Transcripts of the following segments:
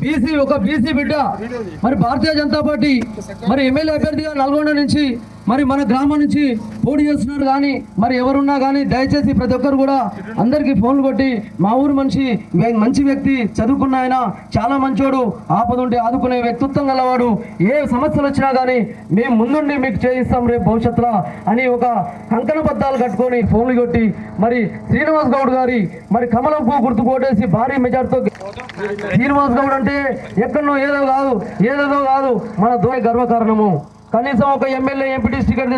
BC బిడ్డ మరి Bharatiya Janata party మరి ఎమ్మెల్యే అభ్యర్థిగా నల్గొండ నుంచి మరి మన గ్రామం నుంచి పోటీ చేస్తున్నారు. కానీ మరి ఎవరున్నా కానీ దయచేసి ప్రతి ఒక్కరు కూడా అందరికీ ఫోన్లు కొట్టి మా ఊరు మంచి వ్యక్తి, చదువుకున్న ఆయన, చాలా మంచోడు, ఆపదుంటే ఆదుకునే వ్యక్తిత్వం గలవాడు, ఏ సమస్యలు వచ్చినా కానీ మేము ముందుండి మీకు చేయిస్తాం రేపు భవిష్యత్తులో అని ఒక కంకణ బద్దాలు కట్టుకొని ఫోన్లు కొట్టి మరి శ్రీనివాస్ గౌడ్ గారి మరి కమలం పువ్వు గుర్తు కొట్టేసి భారీ మెజార్టీతో శ్రీనివాస్ గౌడ్ అంటే ఎక్కడో ఏదో కాదు మన దోయ గర్వకారణము. కనీసం ఒక ఎమ్మెల్యే ఎంపీటీ టికెట్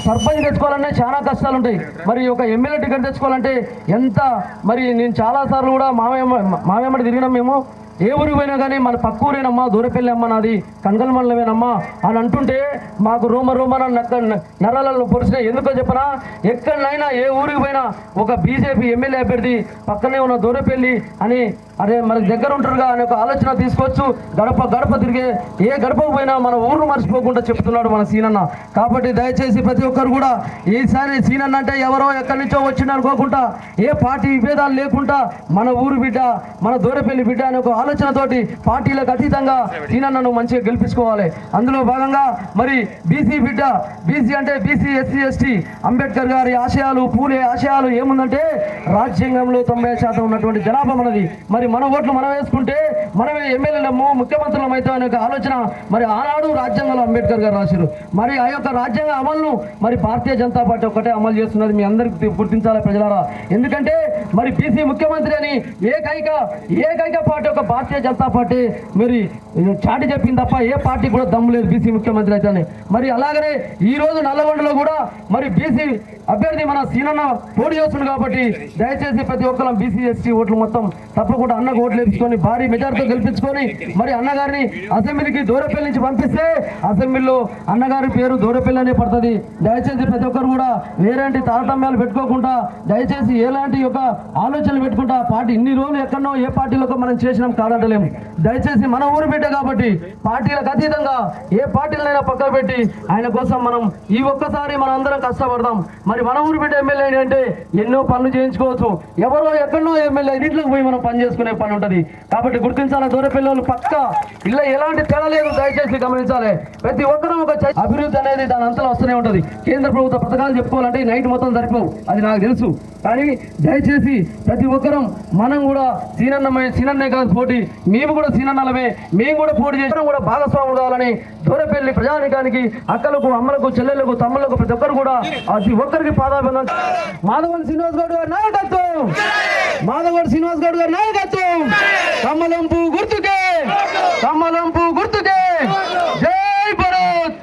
సర్పంచ్ తెచ్చుకోవాలనే చాలా కష్టాలు ఉంటాయి. మరి ఒక ఎమ్మెల్యే టికెట్ తెచ్చుకోవాలంటే ఎంత మరి నేను చాలాసార్లు కూడా మావేమ్మడి తిరిగినాం. మేము ఏ ఊరికి పోయినా కానీ మన పక్క ఊరేనమ్మా, దూరపల్లి అమ్మ నాది, కనకల్ మండలమేనమ్మా అని అంటుంటే మాకు రోమ నరాలలో పొడిచినా. ఎందుకో చెప్పనా, ఎక్కడైనా ఏ ఊరికి పోయినా ఒక బీజేపీ ఎమ్మెల్యే అభ్యర్థి పక్కనే ఉన్న దూరపల్లి అని అరే మనకు దగ్గర ఉంటారుగా అనే ఒక ఆలోచన తీసుకోవచ్చు. గడప తిరిగే ఏ గడపకు పోయినా మన ఊరు మర్చిపోకుండా చెప్తున్నాడు మన సీనన్న. కాబట్టి దయచేసి ప్రతి ఒక్కరు కూడా ఈసారి సీనన్న అంటే ఎవరో ఎక్కడి నుంచో వచ్చింది అనుకోకుండా, ఏ పార్టీ విభేదాలు లేకుండా మన ఊరు బిడ్డ, మన దూరపల్లి బిడ్డ అనే ఒక ఆలోచనతోటి పార్టీలకు అతీతంగా సీనన్నను మంచిగా గెలిపించుకోవాలి. అందులో భాగంగా మరి బీసీ బిడ్డ, బీసీ అంటే బీసీ ఎస్సీ ఎస్టీ అంబేద్కర్ గారి ఆశయాలు, పూలే ఆశయాలు ఏముందంటే రాజ్యాంగంలో 90% ఉన్నటువంటి జనాభా మనది. మరి మన ఓట్లు మనం వేసుకుంటే మనమే ఎమ్మెల్యేలము, ముఖ్యమంత్రులం అవుతాం అనే ఆలోచన మరి ఆనాడు రాజ్యాంగంలో అంబేద్కర్ గారు రాశారు. మరి ఆ యొక్క రాజ్యాంగ అమలును మరి భారతీయ జనతా పార్టీ ఒక్కటే అమలు చేస్తున్నది. మీ అందరికీ గుర్తించాలి ప్రజలారా. ఎందుకంటే మరి బీసీ ముఖ్యమంత్రి అని ఏకైక పార్టీ ఒక భారతీయ జనతా పార్టీ మరి చాటి చెప్పింది తప్ప ఏ పార్టీ కూడా దమ్ము లేదు బీసీ ముఖ్యమంత్రి అయితే. మరి అలాగనే ఈ రోజు నల్లగొండలో కూడా మరి బీసీ అభ్యర్థి మన సీనన్న పోటీ చేస్తుంది. కాబట్టి దయచేసి ప్రతి ఒక్కరు బీసీ ఎస్టీ ఓట్లు మొత్తం తప్పకుండా అన్నకు ఓట్లు వేయించుకొని భారీ మెజార్టీతో గెలిపించుకొని మరి అన్నగారిని అసెంబ్లీకి దూరపల్లి నుంచి పంపిస్తే అసెంబ్లీలో అన్నగారి పేరు దూరపల్లి అనే పడుతుంది. దయచేసి ప్రతి ఒక్కరు కూడా వేరేంటి తారతమ్యాలు పెట్టుకోకుండా దయచేసి ఎలాంటి యొక్క ఆలోచనలు పెట్టుకుంటా పార్టీ ఇన్ని రోజులు ఎక్కడో ఏ పార్టీలకు మనం చేసినాం కాదంటలేము. దయచేసి మన ఊరు బిడ్డ కాబట్టి పార్టీలకు అతీతంగా ఏ పార్టీలైనా పక్కన పెట్టి ఆయన కోసం మనం ఈ ఒక్కసారి మనం అందరం కష్టపడదాం. మరి మన ఊరు బిడ్డ ఎమ్మెల్యే అంటే ఎన్నో పనులు చేయించుకోవచ్చు. ఎవరో ఎక్కడో ఎమ్మెల్యే ఇంట్లోకి పోయి మనం పని చేసుకునే పని ఉంటుంది. కాబట్టి గుర్తించాలి, దూరపల్లి పక్క ఇలా ఎలాంటి తేడా లేదు. దయచేసి గమనించాలి. ప్రతి ఒక్కరూ ఒక అభివృద్ధి అనేది దాని అంతలో వస్తూనే ఉంటుంది. కేంద్ర ప్రభుత్వ పథకాలు చెప్పుకోవాలంటే నైట్ మొత్తం సరిపోవు, అది నాకు తెలుసు. కానీ దయచేసి ప్రతి ఒక్కరం మనం కూడా సీనన్నే కాదు పోటీ, మేము కూడా సీనన్నలమే, మేము కూడా పోటీ చేయడం కూడా భాగస్వాములు కావాలని దూరపల్లి ప్రజానికానికి, అక్కలకు, అమ్మలకు, చెల్లెళ్లకు, తమ్ముళ్లకు ప్రతి ఒక్కరు కూడా ప్రతి ఒక్కరికి పాదాభివందనం. మాధవన్ శ్రీనివాస్ గౌడ్ గారి నాయకత్వం, మాధవన్ శ్రీనివాస్ గౌడ్ గారి నాయకత్వం, కమలంపు గుర్తుకే, కమలంపు గుర్తుకే. జై భారత్.